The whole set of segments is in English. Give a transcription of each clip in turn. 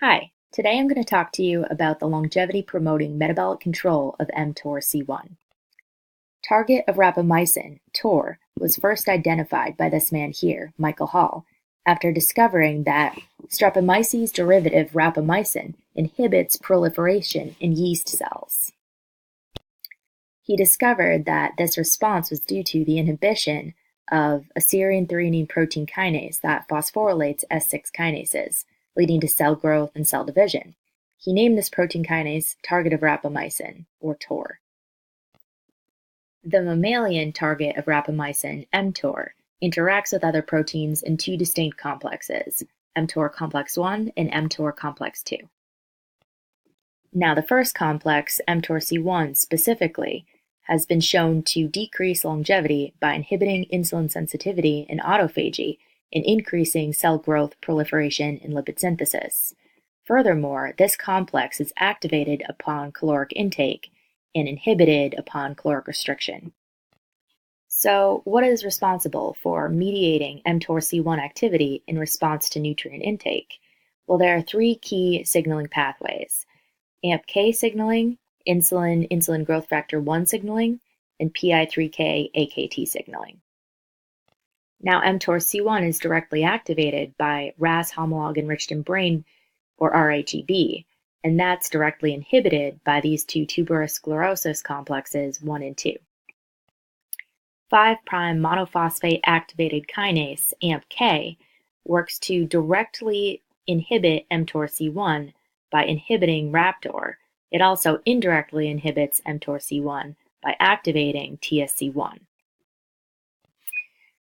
Hi, today I'm going to talk to you about the longevity-promoting metabolic control of mTORC1. Target of rapamycin, TOR, was first identified by this man here, Michael Hall, after discovering that Streptomyces derivative rapamycin inhibits proliferation in yeast cells. He discovered that this response was due to the inhibition of a serine threonine protein kinase that phosphorylates S6 kinases, leading to cell growth and cell division. He named this protein kinase target of rapamycin, or TOR. The mammalian target of rapamycin, mTOR, interacts with other proteins in two distinct complexes, mTOR complex 1 and mTOR complex 2. Now, the first complex, mTORC1 specifically, has been shown to decrease longevity by inhibiting insulin sensitivity and autophagy and increasing cell growth, proliferation, and lipid synthesis. Furthermore, this complex is activated upon caloric intake and inhibited upon caloric restriction. So, what is responsible for mediating mTORC1 activity in response to nutrient intake? Well, there are three key signaling pathways: AMPK signaling, insulin growth factor 1 signaling, and PI3K AKT signaling. Now, mTORC1 is directly activated by RAS homolog enriched in brain, or RHEB, and that's directly inhibited by these two tuberous sclerosis complexes 1 and 2. 5' monophosphate activated kinase, AMPK, works to directly inhibit mTORC1 by inhibiting Raptor. It also indirectly inhibits mTORC1 by activating TSC1.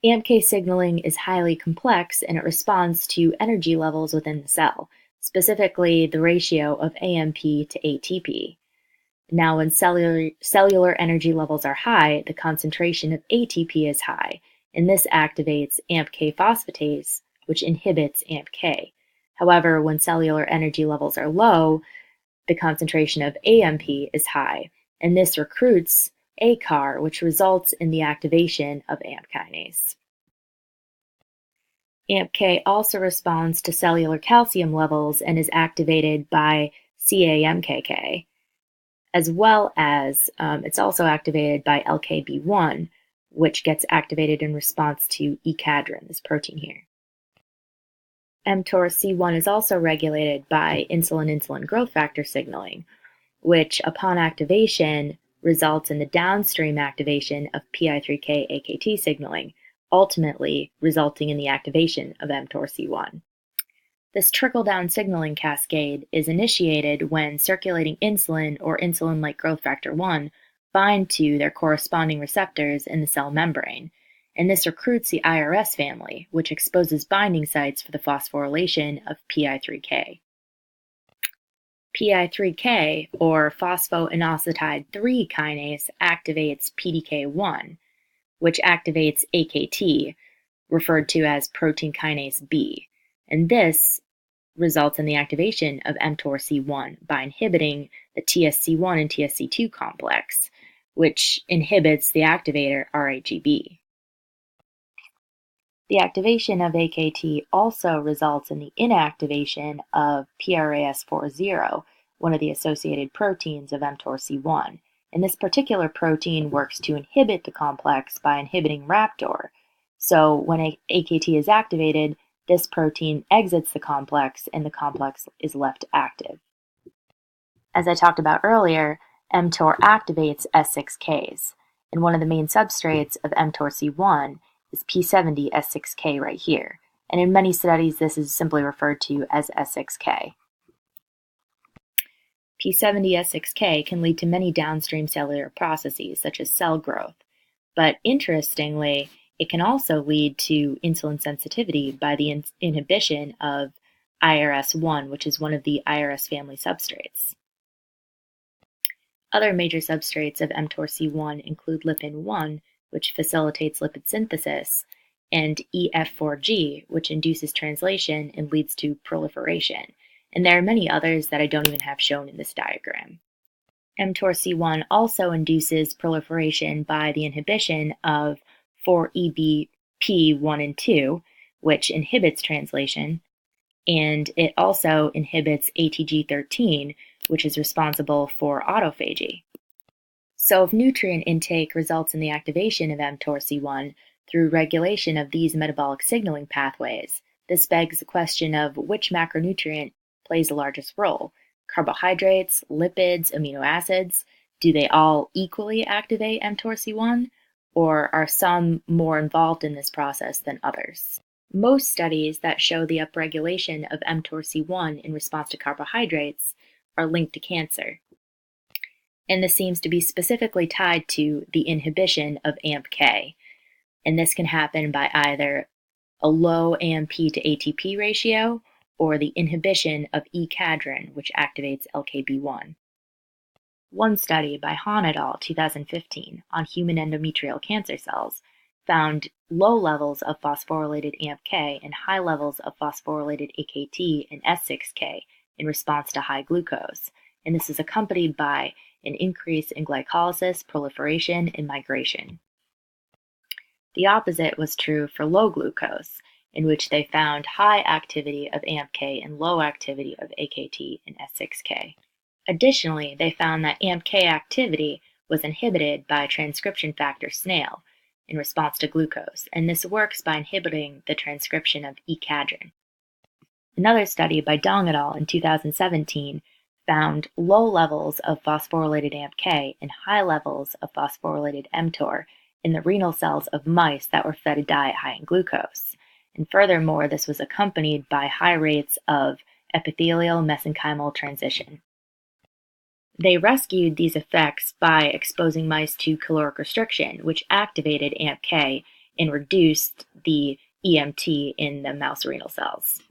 AMPK signaling is highly complex and it responds to energy levels within the cell, specifically the ratio of AMP to ATP. Now, when cellular energy levels are high, the concentration of ATP is high, and this activates AMPK phosphatase, which inhibits AMPK. However, when cellular energy levels are low, the concentration of AMP is high, and this recruits ACAR, which results in the activation of AMP kinase. AMPK also responds to cellular calcium levels and is activated by CAMKK, as well as it's also activated by LKB1, which gets activated in response to E-cadherin, this protein here. mTORC1 is also regulated by insulin growth factor signaling, which upon activation results in the downstream activation of PI3K AKT signaling, ultimately resulting in the activation of mTORC1. This trickle-down signaling cascade is initiated when circulating insulin or insulin-like growth factor 1 bind to their corresponding receptors in the cell membrane, and this recruits the IRS family, which exposes binding sites for the phosphorylation of PI3K. PI3K, or phosphoinositide 3 kinase, activates PDK1, which activates AKT, referred to as protein kinase B, and this results in the activation of mTORC1 by inhibiting the TSC1 and TSC2 complex, which inhibits the activator RHEB. The activation of AKT also results in the inactivation of PRAS40, one of the associated proteins of mTORC1, and this particular protein works to inhibit the complex by inhibiting Raptor. So when AKT is activated, this protein exits the complex and the complex is left active. As I talked about earlier, mTOR activates S6Ks, and one of the main substrates of mTORC1 is P70 S6K right here, and in many studies this is simply referred to as S6K. P70 S6K can lead to many downstream cellular processes such as cell growth, but interestingly, it can also lead to insulin sensitivity by the inhibition of IRS1, which is one of the IRS family substrates. Other major substrates of mTORC1 include lipin-1, which facilitates lipid synthesis, and EF4G, which induces translation and leads to proliferation. And there are many others that I don't even have shown in this diagram. mTORC1 also induces proliferation by the inhibition of 4EBP1 and 2, which inhibits translation, and it also inhibits ATG13, which is responsible for autophagy. So if nutrient intake results in the activation of mTORC1 through regulation of these metabolic signaling pathways, this begs the question of which macronutrient plays the largest role. Carbohydrates, lipids, amino acids, do they all equally activate mTORC1, or are some more involved in this process than others? Most studies that show the upregulation of mTORC1 in response to carbohydrates are linked to cancer, and this seems to be specifically tied to the inhibition of AMPK, and this can happen by either a low AMP to ATP ratio or the inhibition of E-cadherin, which activates LKB1. One study by Han et al. 2015 on human endometrial cancer cells found low levels of phosphorylated AMPK and high levels of phosphorylated AKT and S6K in response to high glucose, and this is accompanied by an increase in glycolysis, proliferation, and migration. The opposite was true for low glucose, in which they found high activity of AMPK and low activity of AKT and S6K. Additionally, they found that AMPK activity was inhibited by transcription factor SNAIL in response to glucose, and this works by inhibiting the transcription of E-cadherin. Another study by Dong et al. In 2017 found low levels of phosphorylated AMPK and high levels of phosphorylated mTOR in the renal cells of mice that were fed a diet high in glucose. And furthermore, this was accompanied by high rates of epithelial mesenchymal transition. They rescued these effects by exposing mice to caloric restriction, which activated AMPK and reduced the EMT in the mouse renal cells.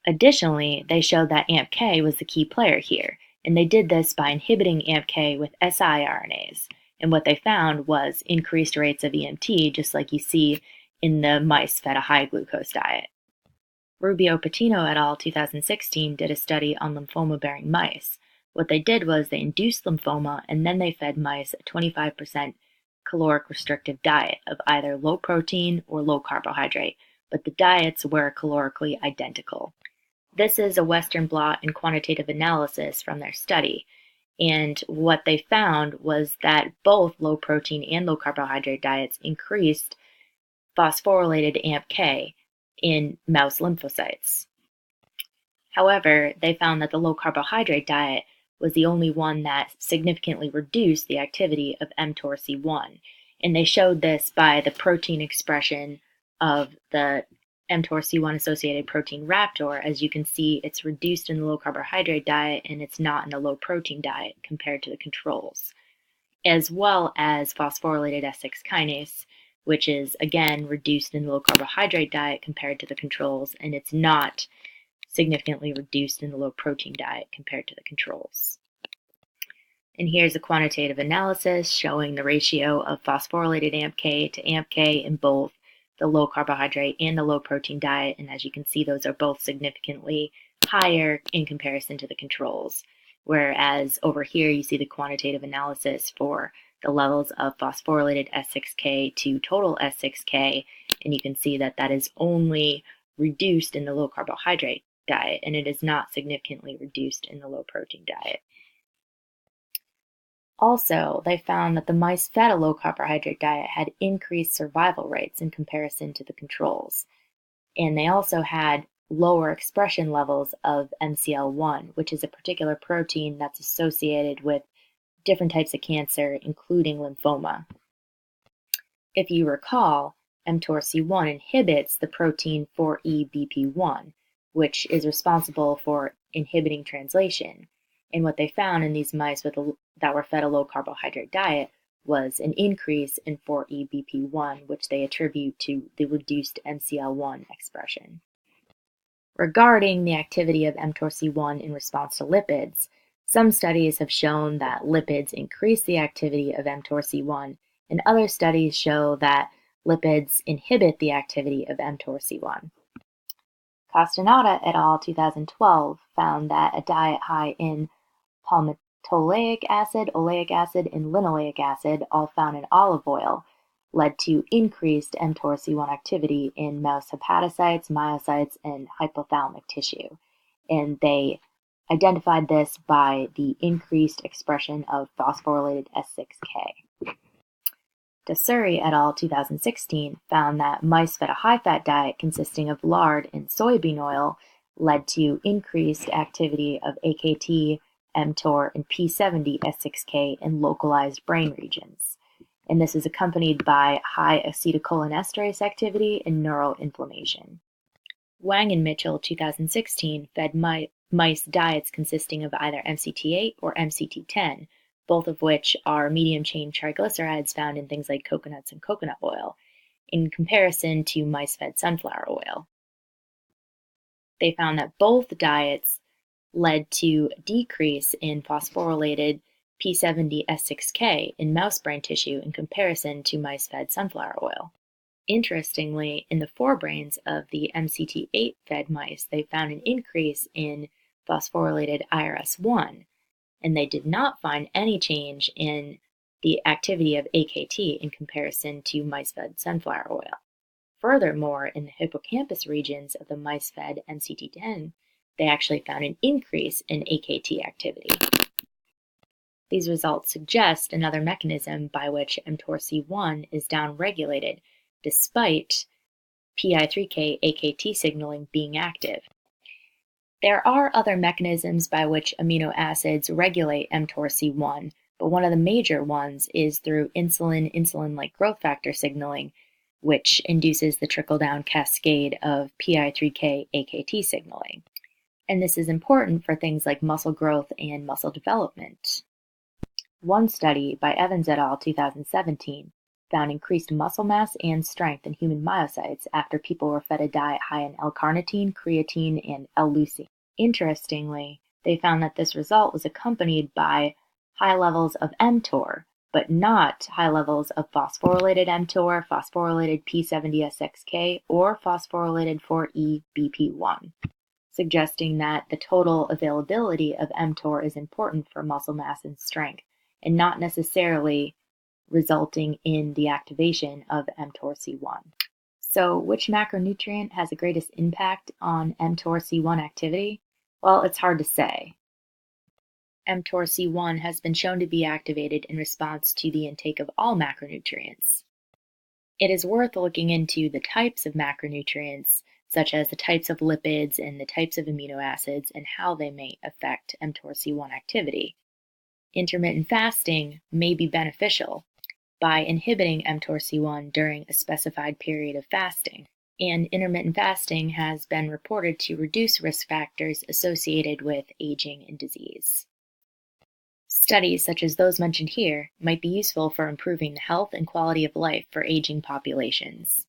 Additionally, they showed that AMPK was the key player here, and they did this by inhibiting AMPK with siRNAs. And what they found was increased rates of EMT, just like you see in the mice fed a high glucose diet. Rubio-Patino et al. 2016 did a study on lymphoma-bearing mice. What they did was they induced lymphoma, and then they fed mice a 25% caloric restrictive diet of either low protein or low carbohydrate, but the diets were calorically identical. This is a Western blot and quantitative analysis from their study, and what they found was that both low protein and low carbohydrate diets increased phosphorylated AMPK in mouse lymphocytes. However, they found that the low carbohydrate diet was the only one that significantly reduced the activity of mTORC1, and they showed this by the protein expression of the mTORC1 associated protein Raptor. As you can see, it's reduced in the low carbohydrate diet and it's not in the low protein diet compared to the controls, as well as phosphorylated S6 kinase, which is again reduced in the low carbohydrate diet compared to the controls, and it's not significantly reduced in the low protein diet compared to the controls. And here's a quantitative analysis showing the ratio of phosphorylated AMPK to AMPK in both the low carbohydrate and the low protein diet, and as you can see, those are both significantly higher in comparison to the controls, whereas over here you see the quantitative analysis for the levels of phosphorylated S6K to total S6K, and you can see that that is only reduced in the low carbohydrate diet, and it is not significantly reduced in the low protein diet. Also, they found that the mice fed a low carbohydrate diet had increased survival rates in comparison to the controls. And they also had lower expression levels of MCL1, which is a particular protein that's associated with different types of cancer, including lymphoma. If you recall, mTORC1 inhibits the protein 4E-BP1, which is responsible for inhibiting translation. And what they found in these mice that were fed a low carbohydrate diet was an increase in 4E-BP1, which they attribute to the reduced MCL1 expression. Regarding the activity of mTORC1 in response to lipids, some studies have shown that lipids increase the activity of mTORC1, and other studies show that lipids inhibit the activity of mTORC1. Castaneda et al. 2012 found that a diet high in palmitoleic acid, oleic acid, and linoleic acid, all found in olive oil, led to increased mTORC1 activity in mouse hepatocytes, myocytes, and hypothalamic tissue. And they identified this by the increased expression of phosphorylated S6K. Dasuri et al. 2016 found that mice fed a high-fat diet consisting of lard and soybean oil led to increased activity of AKT, mTOR, and P70 S6K in localized brain regions. And this is accompanied by high acetylcholinesterase activity and neuroinflammation. Wang and Mitchell 2016 fed mice diets consisting of either MCT8 or MCT10, both of which are medium-chain triglycerides found in things like coconuts and coconut oil, in comparison to mice-fed sunflower oil. They found that both diets led to a decrease in phosphorylated P70 S6K in mouse brain tissue in comparison to mice-fed sunflower oil. Interestingly, in the forebrains of the MCT8-fed mice, they found an increase in phosphorylated IRS1, and they did not find any change in the activity of AKT in comparison to mice-fed sunflower oil. Furthermore, in the hippocampus regions of the mice-fed MCT10, they actually found an increase in AKT activity. These results suggest another mechanism by which mTORC1 is downregulated, despite PI3K AKT signaling being active. There are other mechanisms by which amino acids regulate mTORC1, but one of the major ones is through insulin-like growth factor signaling, which induces the trickle-down cascade of PI3K AKT signaling. And this is important for things like muscle growth and muscle development. One study by Evans et al. 2017 found increased muscle mass and strength in human myocytes after people were fed a diet high in L-carnitine, creatine, and L-leucine. Interestingly, they found that this result was accompanied by high levels of mTOR, but not high levels of phosphorylated mTOR, phosphorylated P70SXK, or phosphorylated 4E-BP1, suggesting that the total availability of mTOR is important for muscle mass and strength, and not necessarily resulting in the activation of mTORC1. So, which macronutrient has the greatest impact on mTORC1 activity? Well, it's hard to say. mTORC1 has been shown to be activated in response to the intake of all macronutrients. It is worth looking into the types of macronutrients, such as the types of lipids and the types of amino acids, and how they may affect mTORC1 activity. Intermittent fasting may be beneficial by inhibiting mTORC1 during a specified period of fasting, and intermittent fasting has been reported to reduce risk factors associated with aging and disease. Studies such as those mentioned here might be useful for improving the health and quality of life for aging populations.